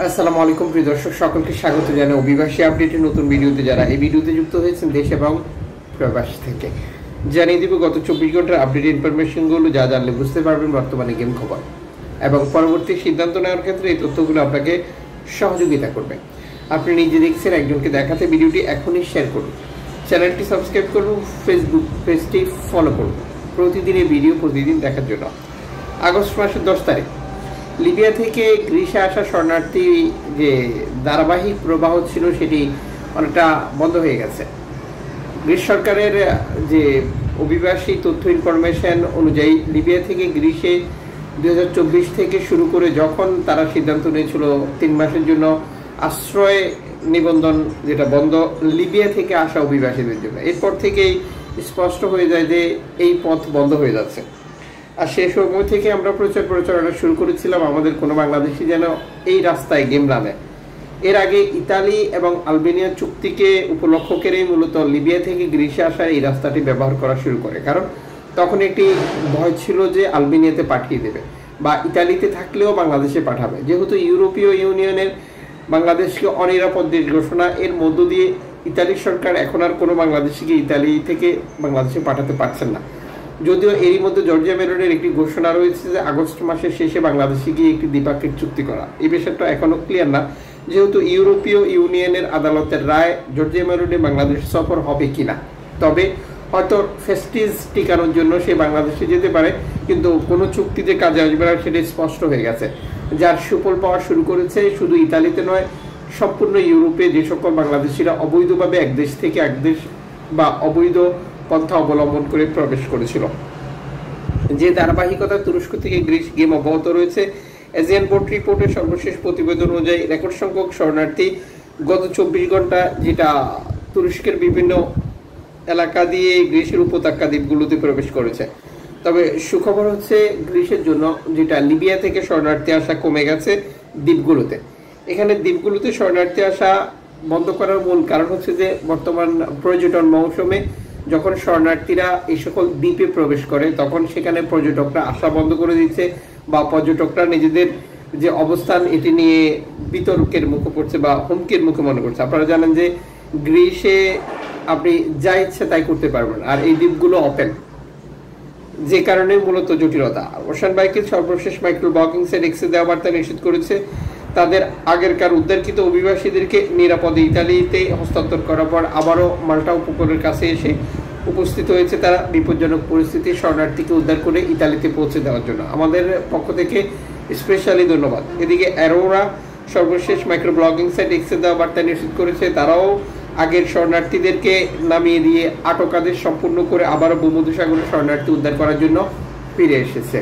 আসসালামু আলাইকুম প্রিয় দর্শক সকলকে স্বাগত জানাই অভিবাসী আপডেটের নতুন ভিডিওতে। যারা এই ভিডিওতে যুক্ত হয়েছেন দেশ এবং প্রবাস থেকে, জানিয়ে দিব গত 24 ঘন্টার আপডেট ইনফরমেশনগুলো যা জানলে বুঝতে পারবেন বর্তমানে গেম খবর এবং পরবর্তী সিদ্ধান্ত নেওয়ার ক্ষেত্রে এই তথ্যগুলো আপনাকে সহযোগিতা করবে। আপনি নিজে দেখছেন, একজনকে দেখাতে ভিডিওটি এখনই শেয়ার করুন, চ্যানেলটি সাবস্ক্রাইব করুন, ফেসবুক পেজটি ফলো করুন প্রতিদিনের ভিডিও প্রতিদিন দেখার জন্য। আগস্ট মাসের 10 তারিখ লিবিয়া থেকে গ্রিসে আসা শরণার্থী যে ধারাবাহিক প্রবাহ ছিল সেটি অনেকটা বন্ধ হয়ে গেছে। গ্রিস সরকারের যে অভিবাসী তথ্য ইনফরমেশন অনুযায়ী লিবিয়া থেকে গ্রিসে 2024 থেকে শুরু করে যখন তারা সিদ্ধান্ত নিয়েছিল 3 মাসের জন্য আশ্রয় নিবন্ধন যেটা বন্ধ লিবিয়া থেকে আসা অভিবাসীদের জন্য, এরপর থেকেই স্পষ্ট হয়ে যায় যে এই পথ বন্ধ হয়ে যাচ্ছে। আর সেই সময় থেকে আমরা প্রচারণা শুরু করেছিলাম আমাদের কোনো বাংলাদেশি যেন এই রাস্তায় গেম না নেয়। এর আগে ইতালি এবং আলবেনিয়া চুক্তিকে উপলক্ষ করেই মূলত লিবিয়া থেকে গ্রিসে আসার এই রাস্তাটি ব্যবহার করা শুরু করে, কারণ তখন একটি ভয় ছিল যে আলবেনিয়াতে পাঠিয়ে দেবে বা ইতালিতে থাকলেও বাংলাদেশে পাঠাবে। যেহেতু ইউরোপীয় ইউনিয়নের বাংলাদেশকে অনিরাপদ দেশ ঘোষণা, এর মধ্য দিয়ে ইতালি সরকার এখন আর কোনো বাংলাদেশিকে ইতালি থেকে বাংলাদেশে পাঠাতে পারছেন না। যদিও এরই মধ্যে জর্জিয়া মেলোনের একটি ঘোষণা রয়েছে যে আগস্ট মাসের শেষে বাংলাদেশে গিয়ে একটি দ্বিপাক্ষিক চুক্তি করা। এই বিষয়টা এখনো ক্লিয়ার না, যেহেতু ইউরোপীয় ইউনিয়নের আদালতের রায় জর্জিয়া মেলোনে বাংলাদেশ সফর হবে কিনা। তবে হয়তো ফেস্টিজ টিকানোর জন্য সে বাংলাদেশে যেতে পারে, কিন্তু কোনো চুক্তিতে কাজে আসবে না সেটা স্পষ্ট হয়ে গেছে। যার সুফল পাওয়া শুরু করেছে শুধু ইতালিতে নয়, সম্পূর্ণ ইউরোপে যে সকল বাংলাদেশিরা অবৈধভাবে এক দেশ থেকে এক দেশ বা অবৈধ পন্থা অবলম্বন করে প্রবেশ করেছিল। যে ধারাবাহিকতা তুরস্ক থেকে গ্রিস গেম অব্যাহত রয়েছে। এজিয়ান পোর্ট রিপোর্টের সর্বশেষ প্রতিবেদন অনুযায়ী রেকর্ড সংখ্যক শরণার্থী গত 24 ঘন্টা যেটা তুরস্কের বিভিন্ন এলাকা দিয়ে গ্রিসের উপত্যকা দ্বীপগুলোতে প্রবেশ করেছে। তবে সুখবর হচ্ছে গ্রিসের জন্য যেটা লিবিয়া থেকে শরণার্থী আসা কমে গেছে দ্বীপগুলোতে। এখানে দ্বীপগুলোতে শরণার্থী আসা বন্ধ করার মূল কারণ হচ্ছে যে বর্তমান পর্যটন মৌসুমে যখন শরণার্থীরা এই সকল দ্বীপে প্রবেশ করে তখন সেখানে পর্যটকরা আসা বন্ধ করে দিচ্ছে বা পর্যটকরা নিজেদের যে অবস্থান এটি নিয়ে বিতর্কের মুখে পড়ছে বা হুমকির মুখে মনে করছে। আপনারা জানেন যে গ্রিসে আপনি যা ইচ্ছে তাই করতে পারবেন, আর এই দ্বীপগুলো ওপেন, যে কারণে মূলত জটিলতা। ওশান বাইকের সর্বশেষ মাইক্রো ব্লগিং সাইট এক্সে দেওয়া বার্তা নিশ্চিত করেছে তাদের আগেরকার উদ্ধারকৃত অভিবাসীদেরকে নিরাপদে ইতালিতে হস্তান্তর করার পর আবারও মাল্টা উপকূলের কাছে এসে উপস্থিত হয়েছে তারা বিপজ্জনক পরিস্থিতি শরণার্থীকে উদ্ধার করে ইতালিতে পৌঁছে দেওয়ার জন্য। আমাদের পক্ষ থেকে স্পেশালি ধন্যবাদ। এদিকে অ্যারোরা সর্বশেষ মাইক্রো ব্লগিং সাইট এক্সে দেওয়া বার্তা নিশ্চিত করেছে তারাও আগের শরণার্থীদেরকে নামিয়ে দিয়ে আটক আদেশ সম্পূর্ণ করে আবারও ভূমধ্যসাগরের শরণার্থী উদ্ধার করার জন্য ফিরে এসেছে।